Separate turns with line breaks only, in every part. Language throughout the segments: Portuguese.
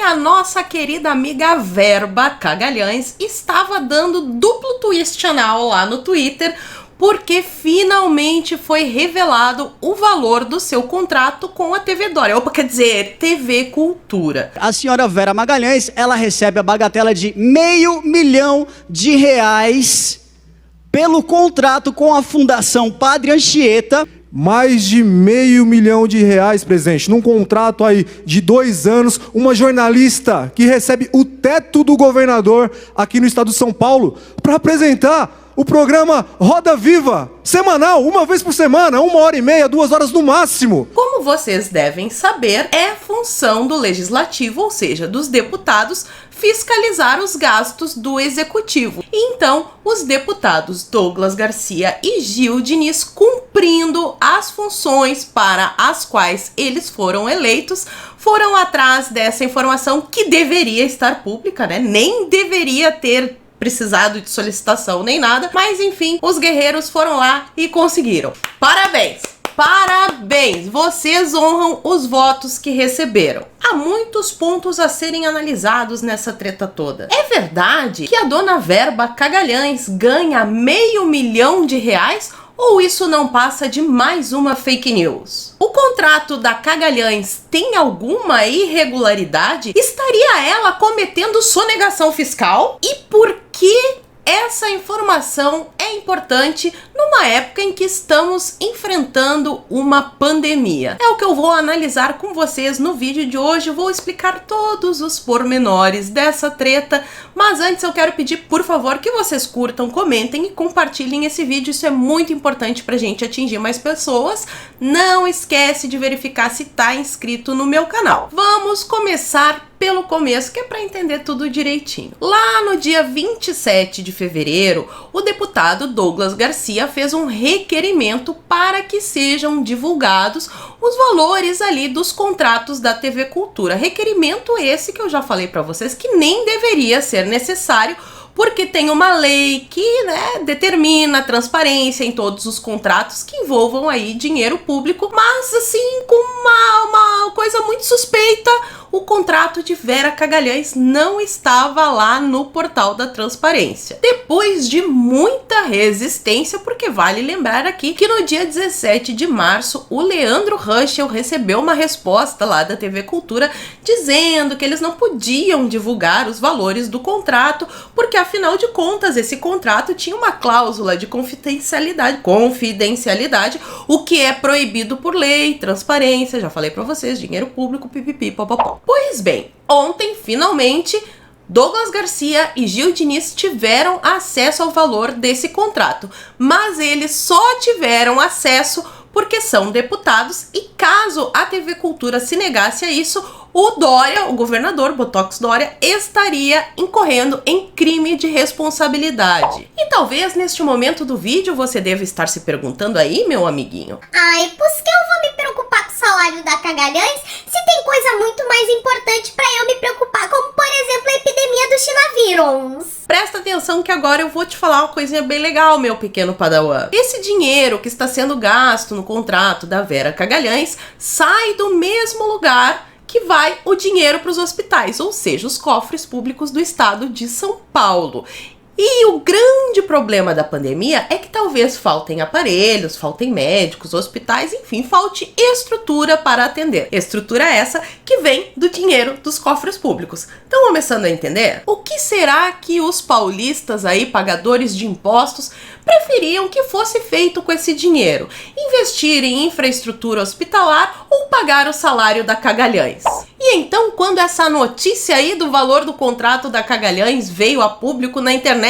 a nossa querida amiga Verba Cagalhães estava dando duplo twist anal lá no Twitter, porque finalmente foi revelado o valor do seu contrato com a TV Dória, ou quer dizer, TV Cultura.
A senhora Vera Magalhães, ela recebe a bagatela de R$500 mil pelo contrato com a Fundação Padre Anchieta.
Mais de R$500 mil, presidente, num contrato aí de 2 anos, uma jornalista que recebe o teto do governador aqui no estado de São Paulo para apresentar o programa Roda Viva, semanal, uma vez por semana, 1h30, 2 horas no máximo.
Como vocês devem saber, é função do legislativo, ou seja, dos deputados, fiscalizar os gastos do executivo. Então, os deputados Douglas Garcia e Gil Diniz, cumprindo as funções para as quais eles foram eleitos, foram atrás dessa informação que deveria estar pública, né? Nem deveria ter precisado de solicitação nem nada, mas enfim, os guerreiros foram lá e conseguiram. Parabéns! Parabéns! Vocês honram os votos que receberam. Há muitos pontos a serem analisados nessa treta toda. É verdade que a dona Verba Cagalhães ganha R$500 mil? Ou isso não passa de mais uma fake news? O contrato da Cagalhães tem alguma irregularidade? Estaria ela cometendo sonegação fiscal? E por que essa informação é importante numa época em que estamos enfrentando uma pandemia? É o que eu vou analisar com vocês no vídeo de hoje. Eu vou explicar todos os pormenores dessa treta, mas antes eu quero pedir, por favor, que vocês curtam, comentem e compartilhem esse vídeo. Isso é muito importante pra gente atingir mais pessoas. Não esquece de verificar se tá inscrito no meu canal. Vamos começar pelo começo, que é para entender tudo direitinho. Lá no dia 27 de fevereiro, o deputado Douglas Garcia fez um requerimento para que sejam divulgados os valores ali dos contratos da TV Cultura. Requerimento esse que eu já falei para vocês que nem deveria ser necessário, porque tem uma lei que, né, determina a transparência em todos os contratos que envolvam aí dinheiro público, mas assim, com uma coisa muito suspeita, o contrato de Vera Cagalhães não estava lá no portal da transparência. Depois de muita resistência, porque vale lembrar aqui que no dia 17 de março, o Leandro Ruschel recebeu uma resposta lá da TV Cultura dizendo que eles não podiam divulgar os valores do contrato, porque afinal de contas esse contrato tinha uma cláusula de confidencialidade, o que é proibido por lei, transparência, já falei pra vocês, dinheiro público, pipipi, popopó. Pois bem, ontem, finalmente, Douglas Garcia e Gil Diniz tiveram acesso ao valor desse contrato, mas eles só tiveram acesso porque são deputados e caso a TV Cultura se negasse a isso, o Dória, o governador Botox Dória, estaria incorrendo em crime de responsabilidade. E talvez neste momento do vídeo você deva estar se perguntando aí, meu amiguinho:
ai, por que eu vou me preocupar com o salário da Cagalhães se tem coisa muito mais importante pra eu me preocupar, como por exemplo a epidemia do Chinavírus?
Presta atenção que agora eu vou te falar uma coisinha bem legal, meu pequeno padawan. Esse dinheiro que está sendo gasto no contrato da Vera Cagalhães sai do mesmo lugar que vai o dinheiro para os hospitais, ou seja, os cofres públicos do estado de São Paulo. E o grande problema da pandemia é que talvez faltem aparelhos, faltem médicos, hospitais, enfim, falte estrutura para atender. Estrutura essa que vem do dinheiro dos cofres públicos. Estão começando a entender? O que será que os paulistas aí, pagadores de impostos, preferiam que fosse feito com esse dinheiro? Investir em infraestrutura hospitalar ou pagar o salário da Cagalhães? E então, quando essa notícia aí do valor do contrato da Cagalhães veio a público na internet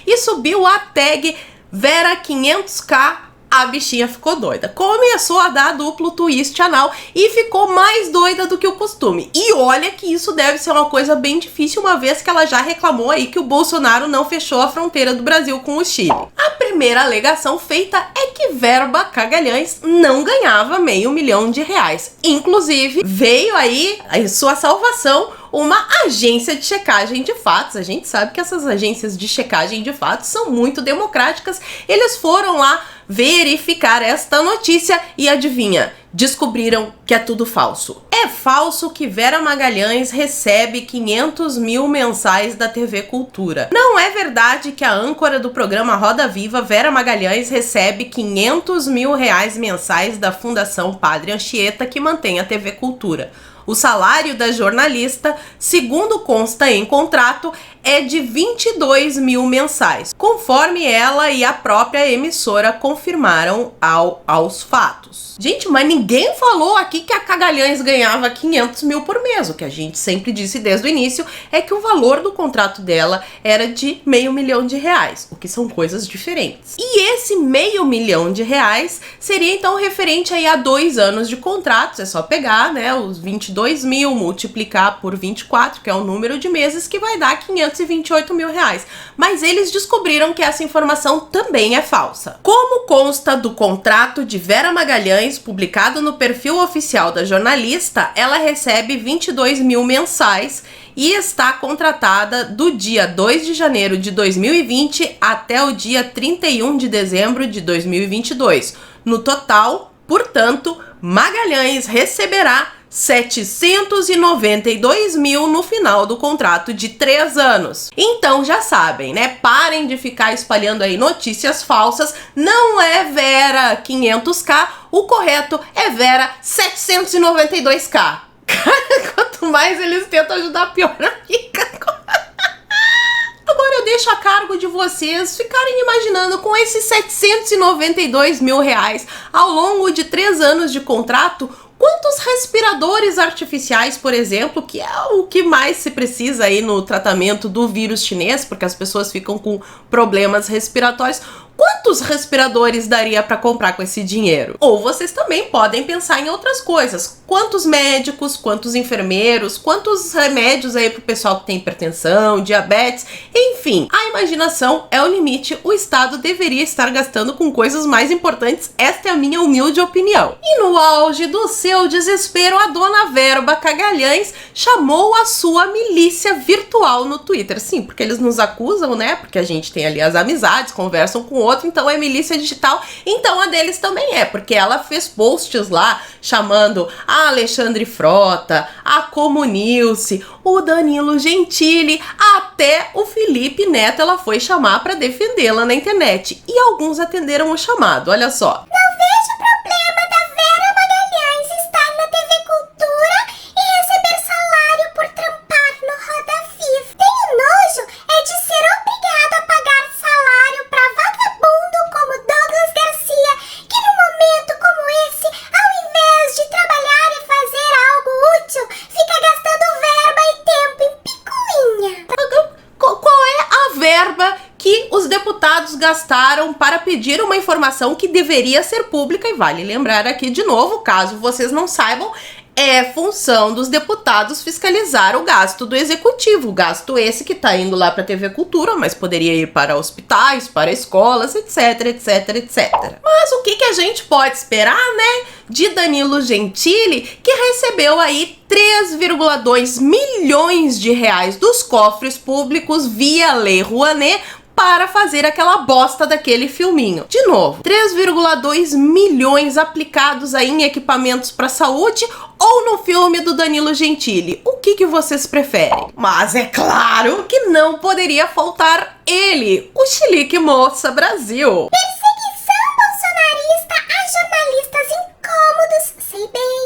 e subiu a tag Vera 500k, a bichinha ficou doida. Começou a dar duplo twist anal e ficou mais doida do que o costume. E olha que isso deve ser uma coisa bem difícil, uma vez que ela já reclamou aí que o Bolsonaro não fechou a fronteira do Brasil com o Chile. A primeira alegação feita é que Verba Cagalhães não ganhava R$500 mil. Inclusive, veio aí em sua salvação uma agência de checagem de fatos. A gente sabe que essas agências de checagem de fatos são muito democráticas. Eles foram lá verificar esta notícia e adivinha? descobriram que é tudo falso. É falso que Vera Magalhães recebe 500 mil mensais da TV Cultura. Não é verdade que a âncora do programa Roda Viva, Vera Magalhães, recebe 500 mil reais mensais da Fundação Padre Anchieta, que mantém a TV Cultura. O salário da jornalista, segundo consta em contrato, é de 22 mil mensais, conforme ela e a própria emissora confirmaram aos fatos. Gente, mas ninguém falou aqui que a Cagalhães ganhava 500 mil por mês. O que a gente sempre disse desde o início é que o valor do contrato dela era de R$500 mil, o que são coisas diferentes. E esse R$500 mil seria então referente aí a 2 anos de contratos. É só pegar, né, os 22 mil, multiplicar por 24, que é o número de meses, que vai dar 528 mil reais. Mas eles descobriram que essa informação também é falsa. Como consta do contrato de Vera Magalhães, publicado no perfil oficial da jornalista, ela recebe 22 mil mensais e está contratada do dia 2 de janeiro de 2020 até o dia 31 de dezembro de 2022. No total, portanto, Magalhães receberá 792 mil no final do contrato de 3 anos. Então já sabem, né? Parem de ficar espalhando aí notícias falsas. Não é Vera 500k, o correto é Vera 792k. Quanto mais eles tentam ajudar, pior fica. Agora eu deixo a cargo de vocês ficarem imaginando, com esses 792 mil reais ao longo de 3 anos de contrato, quantos respiradores artificiais, por exemplo, que é o que mais se precisa aí no tratamento do vírus chinês, porque as pessoas ficam com problemas respiratórios, quantos respiradores daria para comprar com esse dinheiro? Ou vocês também podem pensar em outras coisas. Quantos médicos, quantos enfermeiros, quantos remédios aí pro pessoal que tem hipertensão, diabetes, enfim. A imaginação é o limite. O Estado deveria estar gastando com coisas mais importantes. Esta é a minha humilde opinião. E no auge do seu desespero, a dona Verba Cagalhães chamou a sua milícia virtual no Twitter. Sim, porque eles nos acusam, né? Porque a gente tem ali as amizades, conversam com outro, então é milícia digital, então a deles também é, porque ela fez posts lá chamando a Alexandre Frota, a Comunilce, o Danilo Gentili, até o Felipe Neto ela foi chamar para defendê-la na internet, e alguns atenderam o chamado, olha só.
Não vejo problema da Vera Magalhães estar na TV Cultura e receber salário por trampar no Roda Viva. Tenho nojo é de ser obrigado a pagar salário pra vagabundo como Douglas Garcia, que num momento como esse, ao invés de trabalhar e fazer algo útil, fica gastando verba e tempo em picuinha.
Qual é a verba que os deputados gastaram para pedir uma informação que deveria ser pública? E vale lembrar aqui de novo, caso vocês não saibam, é função dos deputados fiscalizar o gasto do executivo, o gasto esse que tá indo lá para a TV Cultura, mas poderia ir para hospitais, para escolas, etc, etc, etc. Mas o que a gente pode esperar, né, de Danilo Gentili, que recebeu aí 3,2 milhões de reais dos cofres públicos via Lei Rouanet para fazer aquela bosta daquele filminho. De novo, 3,2 milhões aplicados aí em equipamentos para saúde ou no filme do Danilo Gentili. O que vocês preferem? Mas é claro que não poderia faltar ele, o Chilique Moça Brasil.
Perseguição bolsonarista a jornalistas incômodos, sei bem,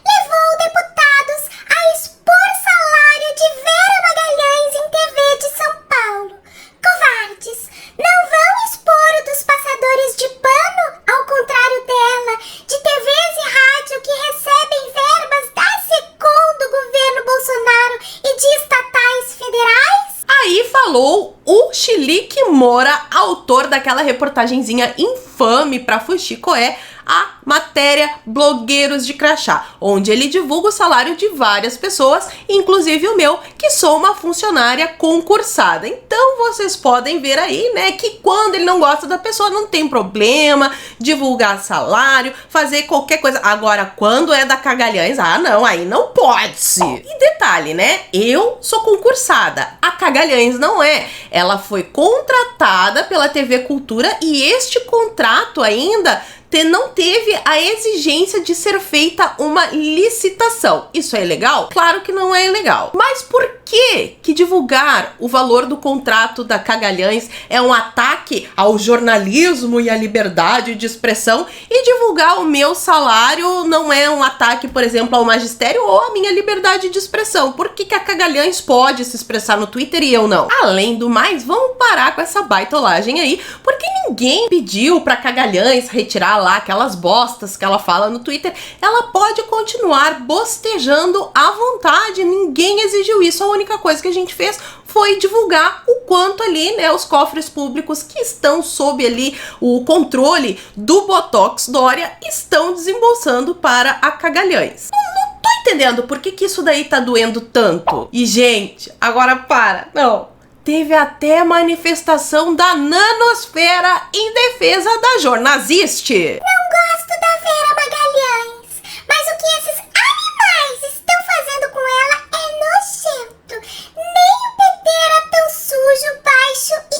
levou deputados a expor salário de Vera Magalhães em TV de São Paulo. Covardes, não vão expor o dos passadores de pano, ao contrário dela, de TVs e rádio que recebem verbas da SECOM do governo Bolsonaro e de estatais federais?
Aí falou o Chilique Moura, autor daquela reportagenzinha infame pra Fuxicoé, a matéria Blogueiros de Crachá, onde ele divulga o salário de várias pessoas, inclusive o meu, que sou uma funcionária concursada. Então vocês podem ver aí, né, que quando ele não gosta da pessoa não tem problema divulgar salário, fazer qualquer coisa. Agora, quando é da Cagalhães, ah não, aí não pode. E detalhe, né, eu sou concursada, a Cagalhães não é. Ela foi contratada pela TV Cultura e este contrato ainda não teve a exigência de ser feita uma licitação. Isso é ilegal? Claro que não é ilegal. Mas por que divulgar o valor do contrato da Cagalhães é um ataque ao jornalismo e à liberdade de expressão, e divulgar o meu salário não é um ataque, por exemplo, ao magistério ou à minha liberdade de expressão? Por que a Cagalhães pode se expressar no Twitter e eu não? Além do mais, vamos parar com essa baitolagem aí, porque ninguém pediu pra Cagalhães retirar lá aquelas bostas que ela fala no Twitter. Ela pode continuar bostejando à vontade, ninguém exigiu isso. A única coisa que a gente fez foi divulgar o quanto ali, né, os cofres públicos que estão sob ali o controle do Botox Dória estão desembolsando para a Cagalhães. Não tô entendendo por que isso daí tá doendo tanto. E, gente, agora para. Não. Teve até manifestação da Nanosfera em defesa da jornalista.
Não gosto da Vera Magalhães, mas o que esses animais estão fazendo com ela é nojento. Nem o PT era tão sujo, baixo e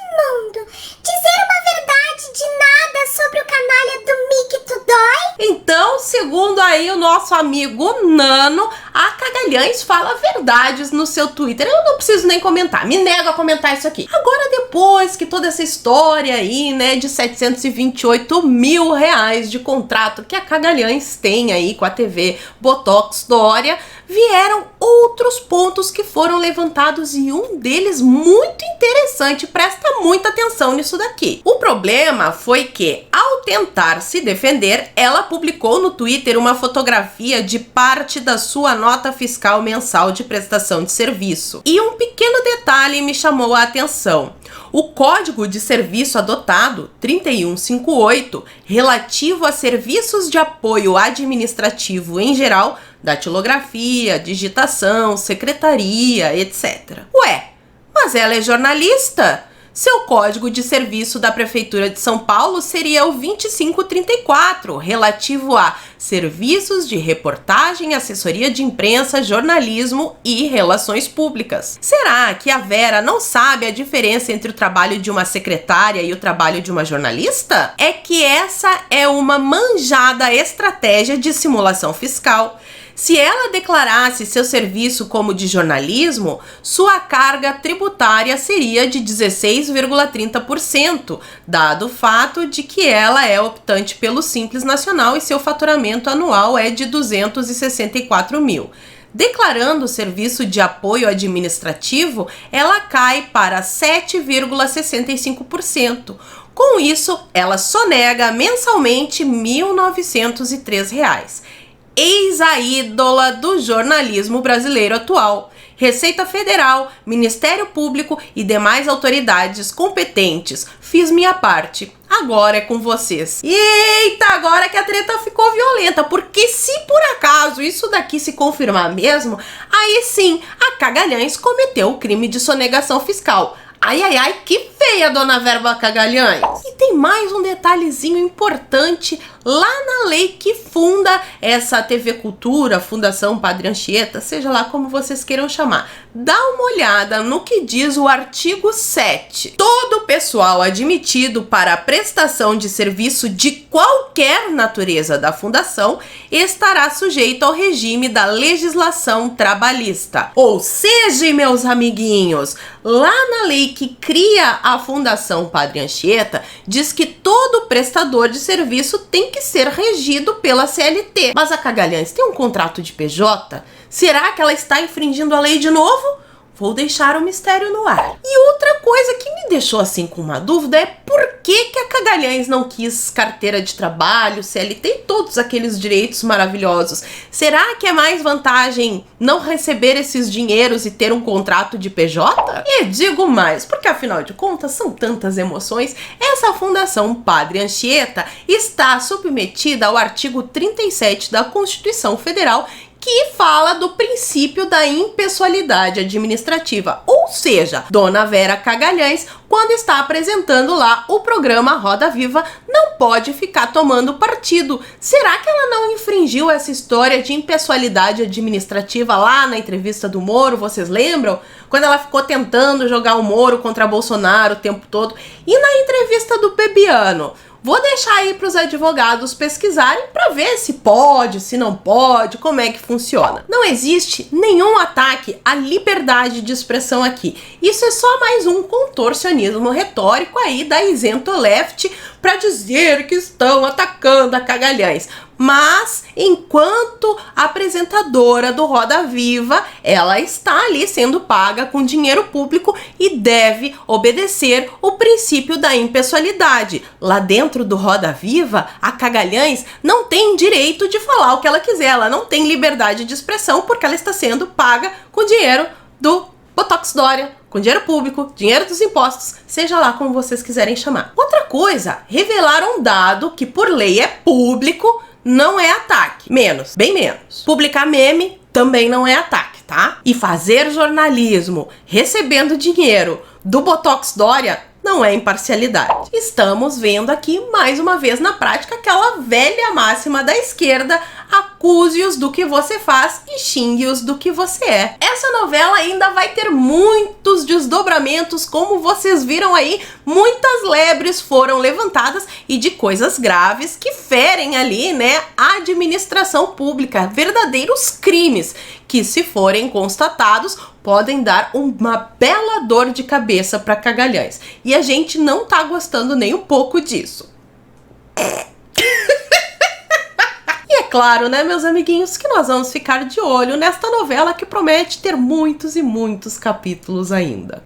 imundo. Dizer uma verdade de nada sobre o canalha do Mickey to dói?
Então, segundo aí o nosso amigo Nano, a Cagalhães fala verdades no seu Twitter. Eu não preciso nem comentar, me nego a comentar isso aqui. Agora, depois que toda essa história aí, né, de 728 mil reais de contrato que a Cagalhães tem aí com a TV Botox Dória, vieram outros pontos que foram levantados e um deles muito interessante. Presta muita atenção nisso daqui. O problema foi que, ao tentar se defender, ela publicou no Twitter uma fotografia de parte da sua nota fiscal mensal de prestação de serviço. E um pequeno detalhe me chamou a atenção. O código de serviço adotado, 3158, relativo a serviços de apoio administrativo em geral, datilografia, digitação, secretaria, etc. Ué, mas ela é jornalista? Seu código de serviço da Prefeitura de São Paulo seria o 2534, relativo a serviços de reportagem, assessoria de imprensa, jornalismo e relações públicas. Será que a Vera não sabe a diferença entre o trabalho de uma secretária e o trabalho de uma jornalista? É que essa é uma manjada estratégia de simulação fiscal. Se ela declarasse seu serviço como de jornalismo, sua carga tributária seria de 16,30%, dado o fato de que ela é optante pelo Simples Nacional e seu faturamento anual é de 264 mil. Declarando o serviço de apoio administrativo, ela cai para 7,65%. Com isso, ela sonega mensalmente R$ 1.903. Eis a ídola do jornalismo brasileiro atual. Receita Federal, Ministério Público e demais autoridades competentes. Fiz minha parte. Agora é com vocês. Eita, agora que a treta ficou violenta, porque se por acaso isso daqui se confirmar mesmo, aí sim a Cagalhães cometeu o crime de sonegação fiscal. Ai, ai, ai, que feia, dona Vera Cagalhães! E tem mais um detalhezinho importante lá na lei que funda essa TV Cultura, Fundação Padre Anchieta, seja lá como vocês queiram chamar. Dá uma olhada no que diz o artigo 7. Todo pessoal admitido para a prestação de serviço de qualquer natureza da fundação estará sujeito ao regime da legislação trabalhista. Ou seja, meus amiguinhos, lá na lei que cria a Fundação Padre Anchieta, diz que todo prestador de serviço tem que ser regido pela CLT. Mas a Cagalhães tem um contrato de PJ? Será que ela está infringindo a lei de novo? Vou deixar o mistério no ar. E outra coisa que me deixou assim com uma dúvida é por que a Cagalhães não quis carteira de trabalho, CLT e todos aqueles direitos maravilhosos. Será que é mais vantagem não receber esses dinheiros e ter um contrato de PJ? E digo mais, porque afinal de contas são tantas emoções, essa Fundação Padre Anchieta está submetida ao artigo 37 da Constituição Federal, que fala do princípio da impessoalidade administrativa, ou seja, dona Vera Cagalhães, quando está apresentando lá o programa Roda Viva, não pode ficar tomando partido. Será que ela não infringiu essa história de impessoalidade administrativa lá na entrevista do Moro, vocês lembram? Quando ela ficou tentando jogar o Moro contra Bolsonaro o tempo todo. E na entrevista do Bebiano, Vou deixar aí para os advogados pesquisarem para ver se pode, se não pode, como é que funciona. Não existe nenhum ataque à liberdade de expressão aqui. Isso é só mais um contorcionismo retórico aí da isento left para dizer que estão atacando a Cagalhães. Mas, enquanto apresentadora do Roda Viva, ela está ali sendo paga com dinheiro público e deve obedecer o princípio da impessoalidade. Lá dentro do Roda Viva, a Cagalhães não tem direito de falar o que ela quiser, ela não tem liberdade de expressão porque ela está sendo paga com dinheiro do Botox Dória, com dinheiro público, dinheiro dos impostos, seja lá como vocês quiserem chamar. Outra coisa, revelar um dado que por lei é público, não é ataque. Menos, bem menos. Publicar meme também não é ataque, tá? E fazer jornalismo recebendo dinheiro do Botox Dória não é imparcialidade. Estamos vendo aqui, mais uma vez na prática, aquela velha máxima da esquerda: acuse-os do que você faz e xingue-os do que você é. Essa novela ainda vai ter muitos desdobramentos, como vocês viram aí, muitas lebres foram levantadas e de coisas graves que ferem ali, né, a administração pública, verdadeiros crimes que, se forem constatados, podem dar uma bela dor de cabeça para Cagalhães. E a gente não tá gostando nem um pouco disso. E é claro, né, meus amiguinhos, que nós vamos ficar de olho nesta novela que promete ter muitos e muitos capítulos ainda.